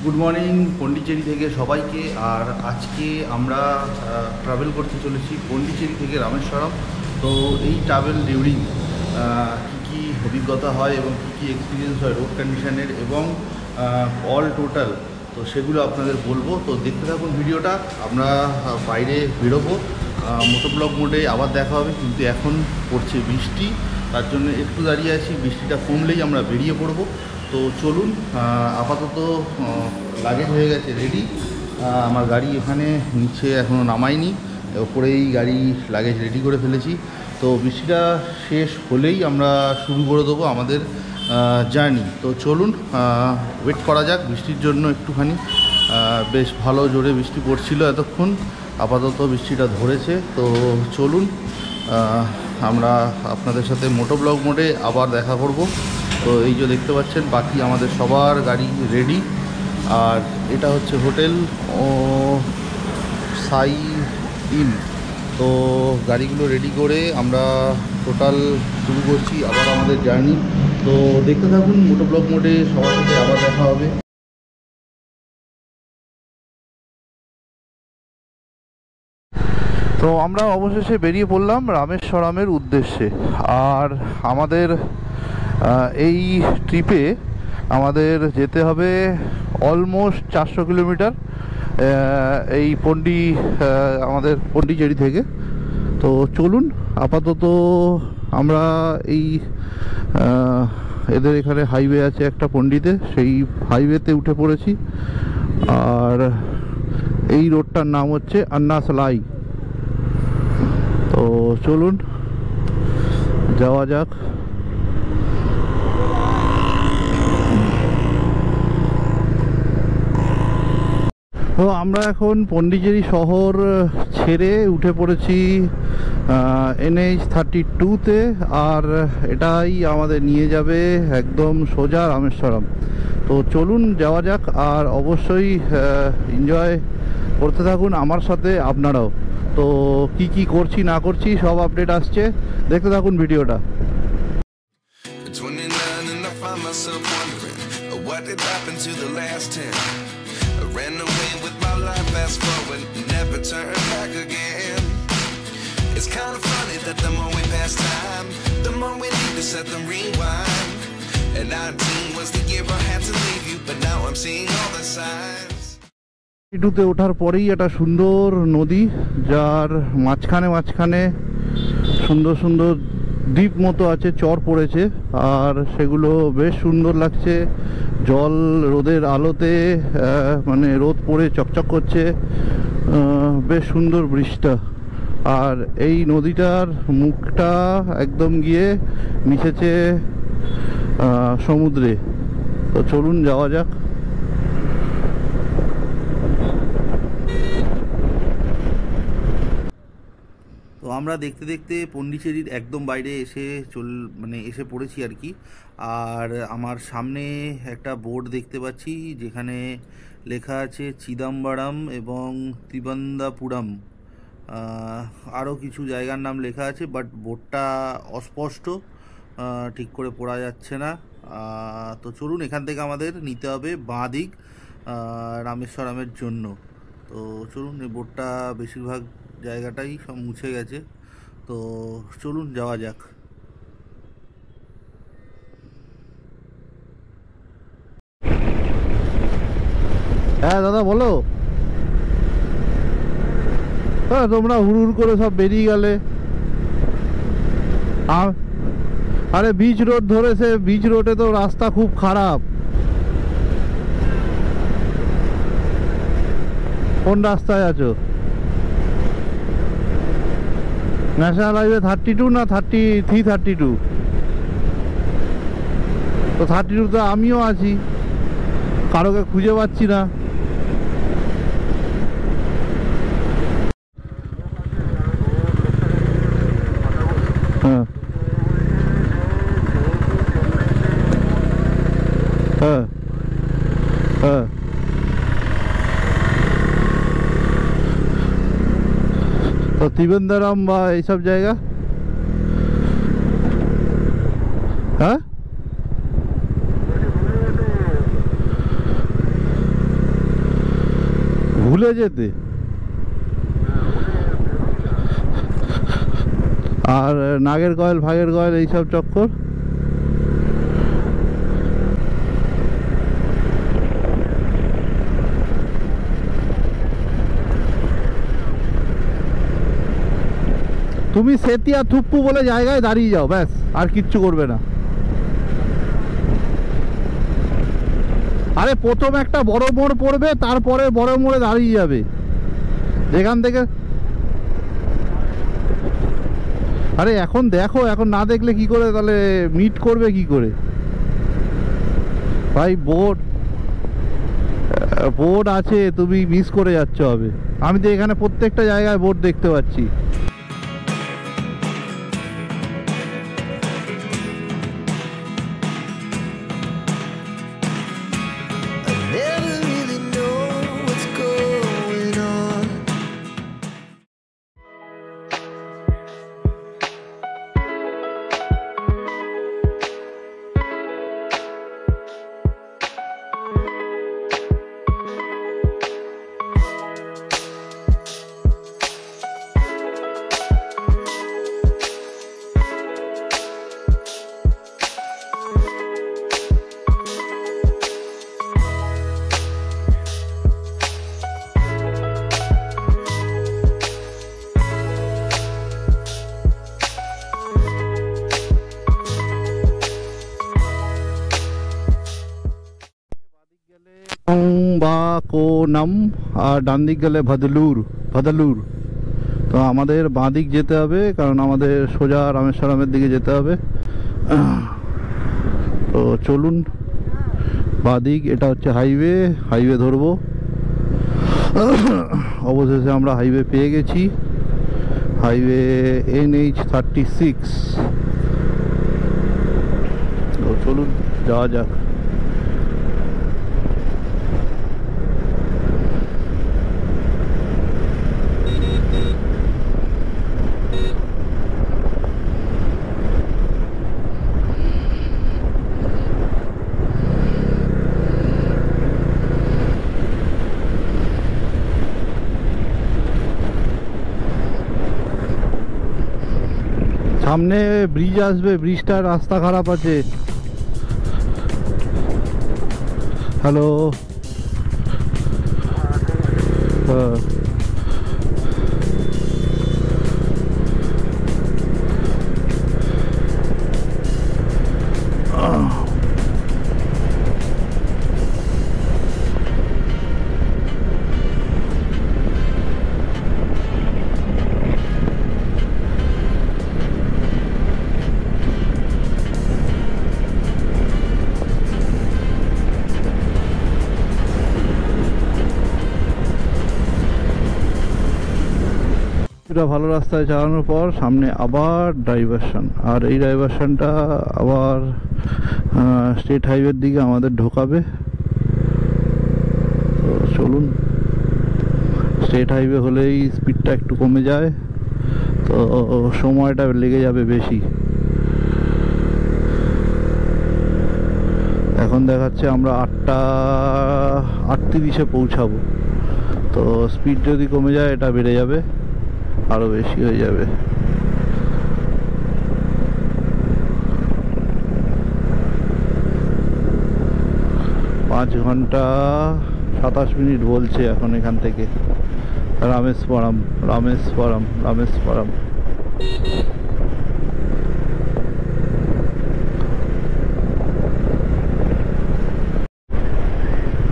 Good morning Pondicherry থেকে সবাইকে। আর আজকে আমরা ট্রাভেল করতে চলেছি পন্ডিচেরি থেকে রামেশ্বরম। তো এই ট্রাভেল ডিউরিং কী অভিজ্ঞতা হয় এবং কী এক্সপিরিয়েন্স হয় রোড কন্ডিশনের এবং অল টোটাল, তো সেগুলো আপনাদের বলবো। তো দেখতে থাকুন ভিডিওটা। আমরা বাইরে বেরোবো, মোটো ব্লগ মোডে আবার দেখা হবে, কিন্তু এখন পড়ছে বৃষ্টি, তার জন্য একটু দাঁড়িয়ে আছি। বৃষ্টিটা কমলেই আমরা বেরিয়ে পড়বো। তো চলুন, আপাতত লাগেজ হয়ে গেছে রেডি। আমার গাড়ি এখানে নিচে এখনও নামাইনি, ওপরেই গাড়ি লাগেজ রেডি করে ফেলেছি। তো বৃষ্টিটা শেষ হলেই আমরা শুরু করে দেবো আমাদের জার্নি। তো চলুন ওয়েট করা যাক বৃষ্টির জন্য একটুখানি। বেশ ভালো জোরে বৃষ্টি পড়ছিল এতক্ষণ, আপাতত বৃষ্টিটা ধরেছে। তো চলুন আমরা আপনাদের সাথে মোটো ব্লগ মোডে আবার দেখা করব। তো এই যে দেখতে পাচ্ছেন বাকি আমাদের সবার গাড়ি রেডি। আর এটা হচ্ছে হোটেল সাই ইন। তো গাড়িগুলো রেডি করে আমরা টোটাল শুরু করছি আবার আমাদের জার্নি। তো দেখতে থাকুন মোটো ব্লগ মোডে, সবার সাথে আবার দেখা হবে। তো আমরা অবশেষে বেরিয়ে পড়লাম রামেশ্বরমের উদ্দেশ্যে। আর আমাদের এই ট্রিপে আমাদের যেতে হবে অলমোস্ট 400 কিলোমিটার এই আমাদের পন্ডিচেরি থেকে। তো চলুন আপাতত আমরা এই এদের এখানে হাইওয়ে আছে একটা পন্ডিতে, সেই হাইওয়েতে উঠে পড়েছি। আর এই রোডটার নাম হচ্ছে আন্নাসালাই। তো চলুন যাওয়া যাক। তো আমরা এখন পন্ডিচেরি শহর ছেড়ে উঠে পড়েছি NH-32-তে। আর এটাই আমাদের নিয়ে যাবে একদম সোজা রামেশ্বরম। তো চলুন যাওয়া যাক, আর অবশ্যই এনজয় করতে থাকুন আমার সাথে আপনারাও। তো কি করছি না করছি সব আপডেট আসছে, দেখতে থাকুন ভিডিওটা। Ran away with my life, fast forward, never turn back again. It's kind of funny that the more we pass time, the more we need to set them rewind. And 19 was the year I had to leave you, but now I'm seeing all the signs. তে ওঠার পরেই একটা সুন্দর নদী, যার মাঝখানে সুন্দর সুন্দর দ্বীপ মতো আছে, চর পড়েছে। আর সেগুলো বেশ সুন্দর লাগছে। জল রোদের আলোতে মানে রোদ পড়ে চকচক করছে, বেশ সুন্দর বৃষ্টিটা। আর এই নদীটার মুখটা একদম গিয়ে মিশেছে সমুদ্রে। তো চলুন যাওয়া যাক। তো আমরা দেখতে দেখতে পন্ডিচেরির একদম বাইরে এসে পড়েছি আর কি। আর আমার সামনে একটা বোর্ড দেখতে পাচ্ছি, যেখানে লেখা আছে চিদাম্বরম এবং ত্রিবন্দাপুরম। আরও কিছু জায়গার নাম লেখা আছে, বাট বোর্ডটা অস্পষ্ট, ঠিক করে পড়া যাচ্ছে না। তো চলুন, এখান থেকে আমাদের নিতে হবে বাঁ দিক রামেশ্বরমের জন্য। তো চলুন, এই বোর্ডটা বেশিরভাগ জায়গাটাই সব মুছে গেছে। তো চলুন যাওয়া যাক। হ্যাঁ দাদা বলো। হ্যাঁ, তোমরা হুড় করে সব বেরিয়ে গেলে। আরে বিচ রোড ধরেছে, বিচ রোডে তো রাস্তা খুব খারাপ। কোন রাস্তায় আছো? ন্যাশনাল হাইওয়ে 32 না 32? তো 32তে আমিও আছি, কারোকে খুঁজে পাচ্ছি না। হ্যাঁ হ্যাঁ হ্যাঁ। তো ত্রিবেন্দ্রম বা এইসব জায়গা, হ্যাঁ ভুলে যেতে। আর নাগের কয়েল ভাগের কয়েল এইসব চক্কর। তুমি সেতিয়া থুপ্পু বলে জায়গায় দাঁড়িয়ে যাও, ব্যাস, আর কিচ্ছু করবে না। আরে প্রথম একটা বড় মোড় পড়বে, তারপরে বড় মোড়ে দাঁড়িয়ে যাবে যেখান থেকে। আরে এখন দেখো, এখন না দেখলে কি করে, তাহলে মিট করবে কি করে ভাই? বোর্ড আছে, তুমি মিস করে যাচ্ছ হবে। আমি তো এখানে প্রত্যেকটা জায়গায় বোর্ড দেখতে পাচ্ছি। বাকোনাম আর ডান দিক গেলে ভাদলুর। তো আমাদের বাঁ দিক যেতে হবে, কারণ আমাদের সোজা রামেশ্বরমের দিকে যেতে হবে। তো চলুন, বাঁ দিক, এটা হচ্ছে হাইওয়ে ধরবো। অবশেষে আমরা হাইওয়ে পেয়ে গেছি, হাইওয়ে NH36। তো চলুন যাওয়া যাক। সামনে ব্রিজ আসবে, ব্রিজটার রাস্তা খারাপ আছে। হ্যালো, ভালো রাস্তায় চালানোর পর সামনে আবার ডাইভারশন, আর এই ডাইভারশনটা আবার স্টেট হাইওয়ের দিকে আমাদের ঢোকাবে। তো চলুন, স্টেট হাইওয়ে হলেই স্পিডটা একটু কমে যায়, তো সময়টা লেগে যাবে বেশি। এখন দেখাচ্ছে আমরা 8:38-এ পৌঁছাবো। তো স্পিড যদি কমে যায় এটা বেড়ে যাবে, আরো বেশি হয়ে যাবে। 5 ঘন্টা 27 মিনিট বলছে এখন এখান থেকে রামেশ্বরম।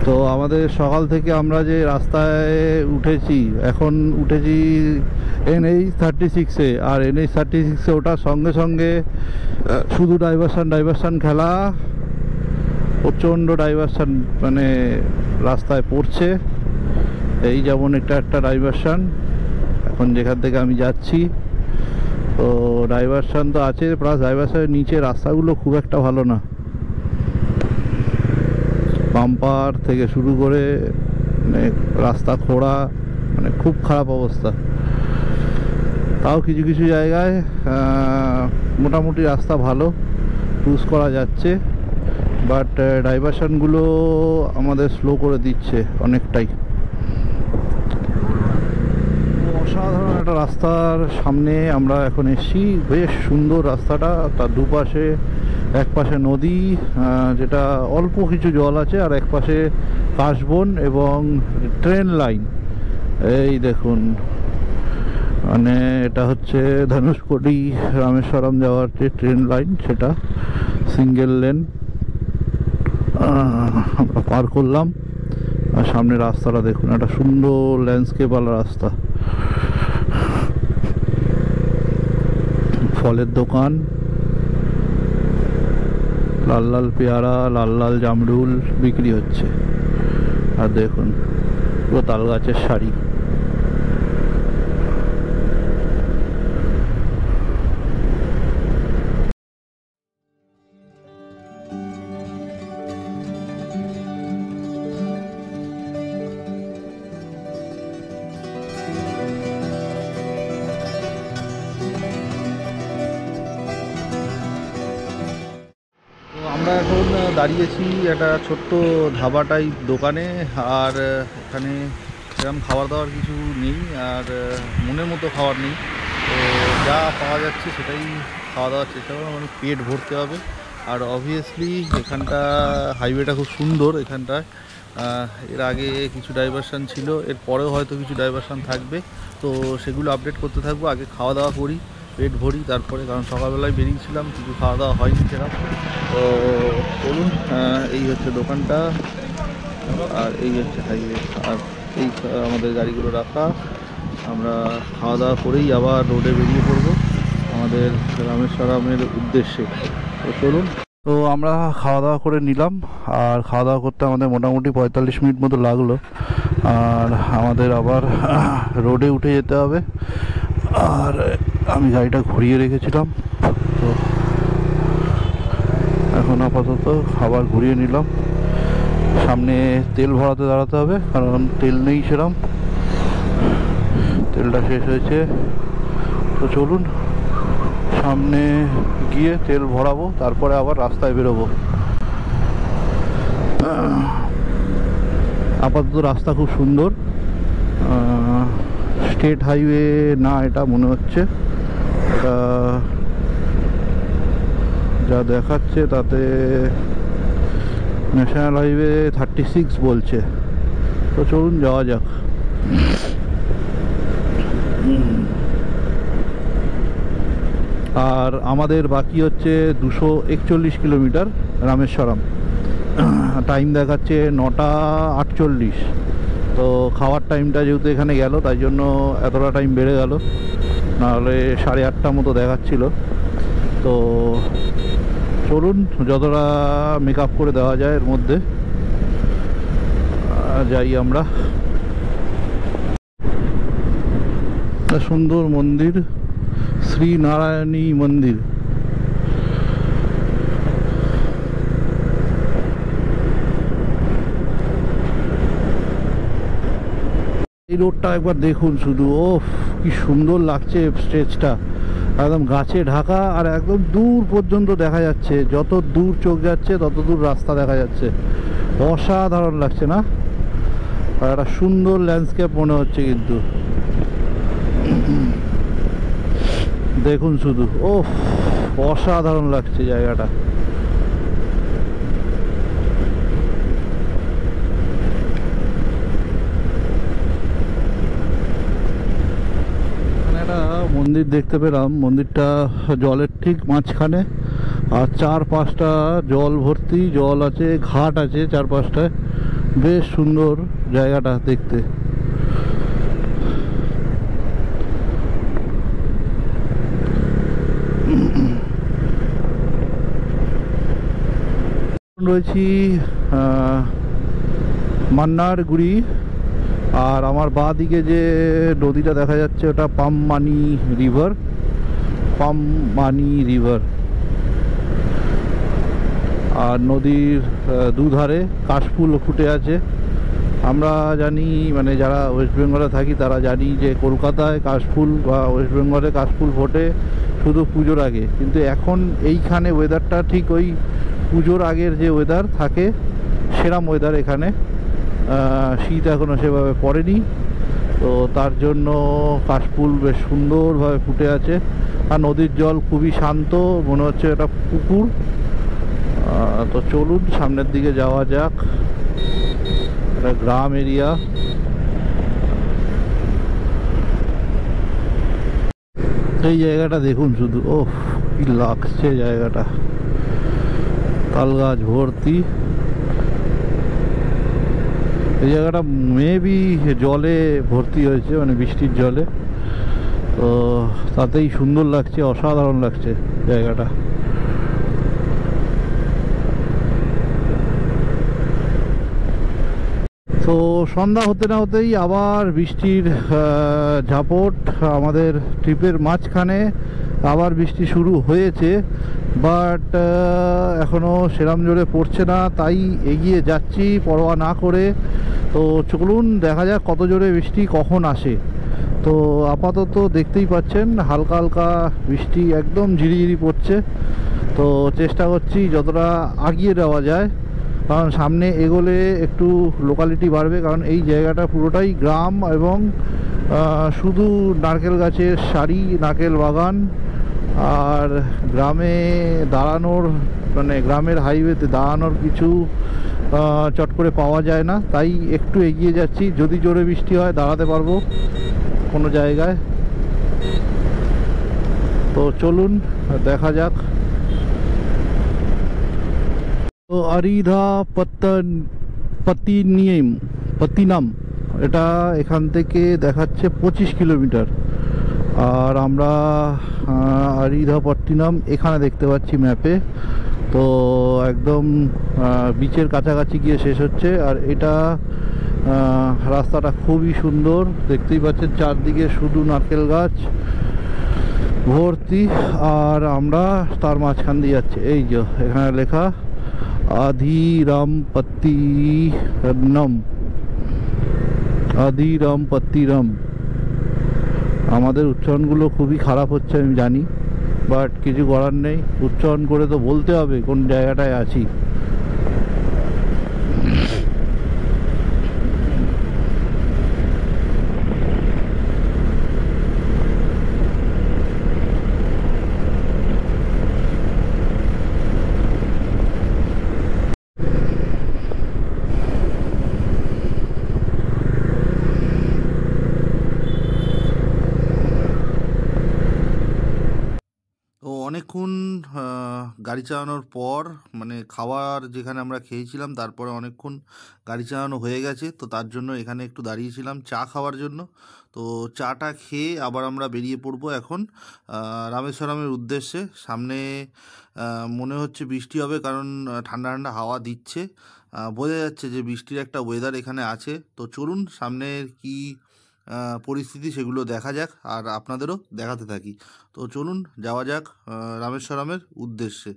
তো আমাদের সকাল থেকে আমরা যে রাস্তায় উঠেছি, এখন উঠেছি NH36-এ, আর NH36-এ ওটার সঙ্গে সঙ্গে শুধু ডাইভারশন খেলা, প্রচণ্ড ডাইভারশন মানে রাস্তায় পড়ছে। এই যেমন একটা ডাইভারশন এখন যেখান থেকে আমি যাচ্ছি, তো ডাইভারশন তো আছে, প্লাস ডাইভারশনের নিচে রাস্তাগুলো খুব একটা ভালো না, বাম্পার থেকে শুরু করে মানে রাস্তা খোঁড়া, মানে খুব খারাপ অবস্থা। তাও কিছু কিছু জায়গায় মোটামুটি রাস্তা ভালো, ক্রুজ করা যাচ্ছে, বাট ডাইভারশনগুলো আমাদের স্লো করে দিচ্ছে অনেকটাই। একটা রাস্তার সামনে আমরা এখন এসেছি। বেশ সুন্দর রাস্তাটা, তার দুপাশে এক পাশে নদী, যেটা অল্প কিছু জল আছে, আর এক পাশে কাশবন এবং ট্রেন লাইন। এই দেখুন, মানে এটা হচ্ছে ধনুষকোটি রামেশ্বরম যাওয়ার যে ট্রেন লাইন, সেটা সিঙ্গেল লেন আমরা পার করলাম। আর সামনে রাস্তাটা দেখুন, একটা সুন্দর ল্যান্ডস্কেপ ওয়ালা রাস্তা, ফলের দোকান, লাল লাল পেয়ারা, লাল লাল জামরুল বিক্রি হচ্ছে। আর দেখুন পুরো তাল গাছের শাড়ি। আমরা এখন দাঁড়িয়েছি একটা ছোট্ট ধাবা টাইপ দোকানে, আর এখানে সেরকম খাবার দাবার কিছু নেই, আর মনের মতো খাবার নেই। তো যা পাওয়া যাচ্ছে সেটাই খাওয়া দাওয়ার চেষ্টা করবো, মানে পেট ভরতে হবে। আর অবভিয়াসলি এখানটা হাইওয়েটা খুব সুন্দর এখানটায়। এর আগে কিছু ডাইভারশান ছিল, এর পরেও হয়তো কিছু ডাইভারশান থাকবে, তো সেগুলো আপডেট করতে থাকবো। আগে খাওয়া দাওয়া করি, পেট ভরি, তারপরে, কারণ সকালবেলায় বেরিয়েছিলাম, কিছু খাওয়া দাওয়া হয়নি সেরকম। তো চলুন, এই হচ্ছে দোকানটা, আর এই হচ্ছে হাইওয়ে, আর এই আমাদের গাড়িগুলো রাখা। আমরা খাওয়া দাওয়া করেই আবার রোডে বেরিয়ে পড়বো আমাদের রামেশ্বরমের উদ্দেশ্যে। তো চলুন। তো আমরা খাওয়া দাওয়া করে নিলাম, আর খাওয়া দাওয়া করতে আমাদের মোটামুটি 45 মিনিট মতো লাগলো। আর আমাদের আবার রোডে উঠে যেতে হবে, আর আমি গাড়িটা ঘুরিয়ে রেখেছিলাম, তো এখন আপাতত আবার ঘুরিয়ে নিলাম। সামনে তেল ভরাতে দাঁড়াতে হবে, কারণ তেল নেই সেরম, তেলটা শেষ হয়েছে। তো চলুন সামনে গিয়ে তেল ভরাবো, তারপরে আবার রাস্তায় বেরোবো। আপাতত রাস্তা খুব সুন্দর, স্টেট হাইওয়ে না এটা মনে হচ্ছে, এটা যা দেখাচ্ছে তাতে ন্যাশনাল হাইওয়ে 36 বলছে। তো চলুন যাওয়া যাক। আর আমাদের বাকি হচ্ছে 241 কিলোমিটার রামেশ্বরম। টাইম দেখাচ্ছে 9:48। তো খাওয়ার টাইমটা যেহেতু এখানে গেল, তাই জন্য এতটা টাইম বেড়ে গেল, নাহলে 8:30 মতো দেখাচ্ছিল। তো চলুন যতটা মেকআপ করে দেওয়া যায় এর মধ্যে যাই আমরা। সুন্দর মন্দির, শ্রী নারায়ণী মন্দির। এই রোডটা একবার দেখুন শুধু, ওফ কি সুন্দর লাগছে স্ট্রেচটা, একদম গাছে ঢাকা, আর একদম দূর পর্যন্ত দেখা যাচ্ছে, যত দূর চোখ যাচ্ছে তত দূর রাস্তা দেখা যাচ্ছে। অসাধারণ লাগছে না? আর একটা সুন্দর ল্যান্ডস্কেপ মনে হচ্ছে, কিন্তু দেখুন শুধু, ওফ অসাধারণ লাগছে জায়গাটা। মন্দির দেখতে পেলাম, মন্দিরটা জলের ঠিক মাঝখানে, আর 4-5টা জল ভর্তি, জল আছে, ঘাট আছে 4-5টায়। বেশ সুন্দর জায়গাটা দেখতে। রয়েছি মান্নারগুড়ি, আর আমার বাঁ দিকে যে নদীটা দেখা যাচ্ছে ওটা পামমানি রিভার। আর নদীর দুধারে কাশফুল ফুটে আছে। আমরা জানি, মানে যারা ওয়েস্ট বেঙ্গলে থাকি তারা জানি যে কলকাতায় কাশফুল বা ওয়েস্ট বেঙ্গলে কাশফুল ফোটে শুধু পুজোর আগে, কিন্তু এখন এইখানে ওয়েদারটা ঠিক ওই পুজোর আগের যে ওয়েদার থাকে সেরকম ওয়েদার এখানে। শীত এখনও সেভাবে পড়েনি, তো তার জন্য কাশফুল বেশ সুন্দরভাবে ফুটে আছে। আর নদীর জল খুবই শান্ত, মনে হচ্ছে এটা পুকুর। তো চলুন সামনের দিকে যাওয়া যাক। এটা গ্রাম এরিয়া। এই জায়গাটা দেখুন শুধু, ওহ কি লাগছে জায়গাটা, তাল গাছ ভর্তি। এই জায়গাটা মেবি জলে ভর্তি হয়েছে, মানে বৃষ্টির জলে, তো তাতেই সুন্দর লাগছে, অসাধারণ লাগছে জায়গাটা। তো সন্ধ্যা হতে না হতেই আবার বৃষ্টির ঝাপট। আমাদের ট্রিপের মাঝখানে আবার বৃষ্টি শুরু হয়েছে, বাট এখনও সেরম জোরে পড়ছে না, তাই এগিয়ে যাচ্ছি পরোয়া না করে। তো চলুন দেখা যাক কত জোরে বৃষ্টি কখন আসে। তো আপাতত দেখতেই পাচ্ছেন হালকা হালকা বৃষ্টি একদম ঝিরিঝিরি পড়ছে। তো চেষ্টা করছি যতটা আগিয়ে দেওয়া যায়, কারণ সামনে এগোলে একটু লোকালিটি বাড়বে, কারণ এই জায়গাটা পুরোটাই গ্রাম এবং শুধু নারকেল গাছের সারি, নারকেল বাগান। আর গ্রামে দাঁড়ানোর, মানে গ্রামের হাইওয়েতে দাঁড়ানোর কিছু চট করে পাওয়া যায় না, তাই একটু এগিয়ে যাচ্ছি। যদি জোরে বৃষ্টি হয় দাঁড়াতে পারবো কোনো জায়গায়। তো চলুন দেখা যাক। তো আরিধা পত্তিনাম এটা এখান থেকে দেখাচ্ছে 25 কিলোমিটার। আর আমরা আরিধা পত্তিনাম এখানে দেখতে পাচ্ছি ম্যাপে। তো একদম বিচের কাছাকাছি গিয়ে শেষ হচ্ছে। আর এটা রাস্তাটা খুবই সুন্দর, দেখতেই পাচ্ছেন চারদিকে শুধু নারকেল গাছ ভর্তি। আর আমরা তার মাঝখান দিয়ে যাচ্ছি। এই যে এখানে লেখা আদিরামপত্তিরম। আমাদের উচ্চারণগুলো খুবই খারাপ হচ্ছে আমি জানি, বাট কিছু করার নেই, উচ্চারণ করে তো বলতে হবে কোন জায়গাটায় আছি। অনেকক্ষণ গাড়ি চালানোর পর, মানে খাবার যেখানে আমরা খেয়েছিলাম তারপরে অনেকক্ষণ গাড়ি চালানো হয়ে গেছে, তো তার জন্য এখানে একটু দাঁড়িয়েছিলাম চা খাওয়ার জন্য। তো চাটা খেয়ে আবার আমরা বেরিয়ে পড়বো এখন রামেশ্বরমের উদ্দেশ্যে। সামনে মনে হচ্ছে বৃষ্টি হবে, কারণ ঠান্ডা ঠান্ডা হাওয়া দিচ্ছে, বোঝা যাচ্ছে যে বৃষ্টির একটা ওয়েদার এখানে আছে। তো চলুন সামনের কি পরিস্থিতি সেগুলো দেখা যাক, আর আপনাদেরও দেখাতে থাকি। তো চলুন যাওয়া যাক রামেশ্বরমের উদ্দেশ্যে।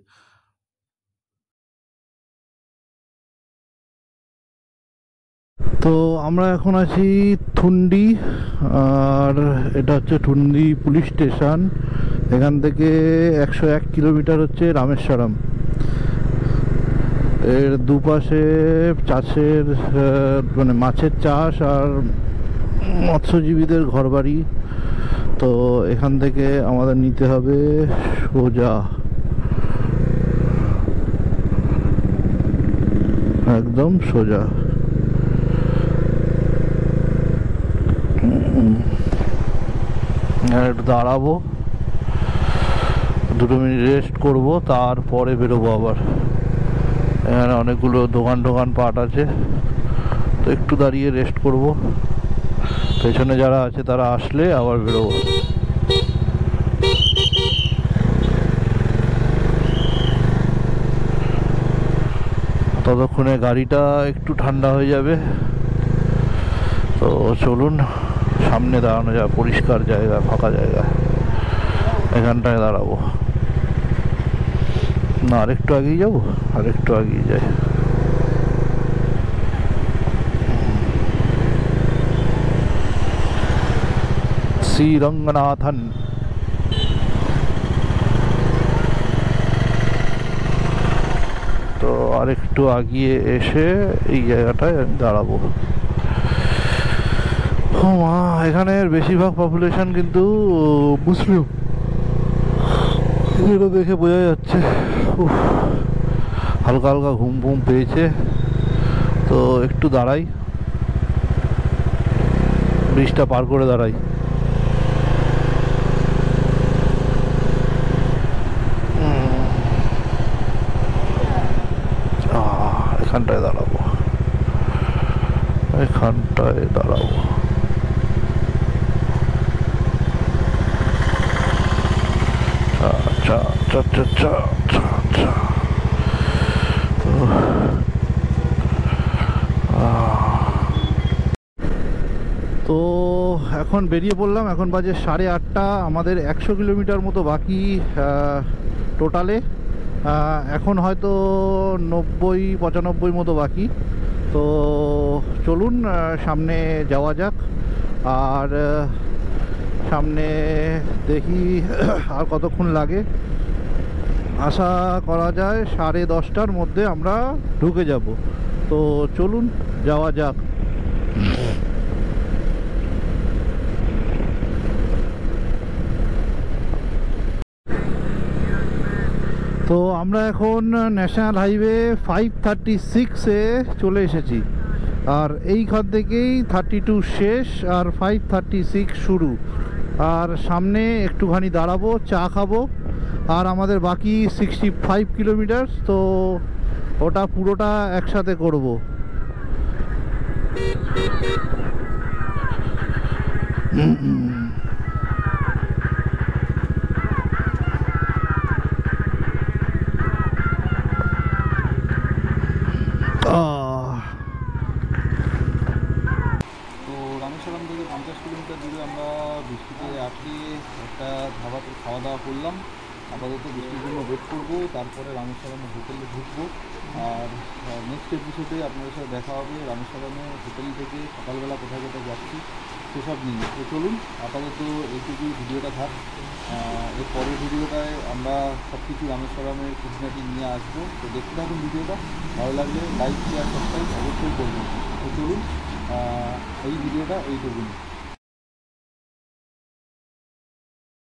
তো আমরা এখন আছি থুন্ডি, আর এটা হচ্ছে থুন্ডি পুলিশ স্টেশন। এখান থেকে 101 কিলোমিটার হচ্ছে রামেশ্বরম। এর দুপাশে চাষের, মানে মাছের চাষ আর মৎস্যজীবীদের ঘরবাড়ি। তো এখান থেকে আমাদের নিতে হবে সোজা, একদম সোজা। একটু দাঁড়াবো, 2 মিনিট রেস্ট করবো, তারপরে বেরোবো আবার। এখানে অনেকগুলো দোকান পাট আছে, তো একটু দাঁড়িয়ে রেস্ট করবো। পেছনে যারা আছে তারা আসলে আবার বেরোবো। ততক্ষণে গাড়িটা একটু ঠান্ডা হয়ে যাবে। তো চলুন সামনে দাঁড়ানো যায়, পরিষ্কার জায়গা, ফাঁকা জায়গা, এখানটায় দাঁড়াবো। না আরেকটু আগিয়ে যাবো, আরেকটু আগিয়ে যাই। শ্রীরঙ্গনাথন। তো আরেকটু আগিয়ে এসে এই জায়গাটায় দাঁড়াবো। ও মা, এখানের বেশিরভাগ পপুলেশন কিন্তু মুসলিম, এটা দেখে বোঝা যাচ্ছে। হালকা হালকা ঘুম ঘুম পেয়েছে, তো একটু দাঁড়াই, ব্রিজটা পার করে দাঁড়াই। এখানটায় দাঁড়াবো, এখানটায় দাঁড়াবো। আচ্ছা আচ্ছা আচ্ছা আচ্ছা আচ্ছা। তো এখন বেরিয়ে পড়লাম, এখন বাজে 8:30। আমাদের 100 কিলোমিটার মতো বাকি টোটালে। এখন হয়তো 90-95 মতো বাকি। তো চলুন সামনে যাওয়া যাক, আর সামনে দেখি আর কতক্ষণ লাগে। আশা করা যায় 10:30টার মধ্যে আমরা ঢুকে যাব। তো চলুন যাওয়া যাক। তো আমরা এখন ন্যাশনাল হাইওয়ে 536-এ চলে এসেছি, আর এইখান থেকেই 32 শেষ আর 536 শুরু। আর সামনে একটুখানি দাঁড়াবো, চা খাবো, আর আমাদের বাকি 65 কিলোমিটার, তো ওটা পুরোটা একসাথে করব। তো রামেশ্বরম থেকে 50 কিলোমিটার দূরে আমরা বৃষ্টিতে আটকে একটা ধাবাতে খাওয়া দাওয়া করলাম। আপাতত বৃষ্টির জন্য ওয়েট করবো, তারপরে রামেশ্বরমের হোটেলে ঢুকবো। আর নেক্সট এপিসোডে আপনাদের সাথে দেখা হবে রামেশ্বরমের হোটেল থেকে সকালবেলা কোথায় কোথায় যাচ্ছি সেসব নিয়ে। তো চলুন আপাতত এইটুকুই ভিডিওটা থাক। এর পরের ভিডিওটায় আমরা সব কিছু রামেশ্বরমের খুঁটিনাটি নিয়ে আসবো। তো দেখতে থাকুন ভিডিওটা, ভালো লাগলে লাইক শেয়ার সাবস্ক্রাইব অবশ্যই করবেন। তো চলুন এই ভিডিওটা এইটুকুই।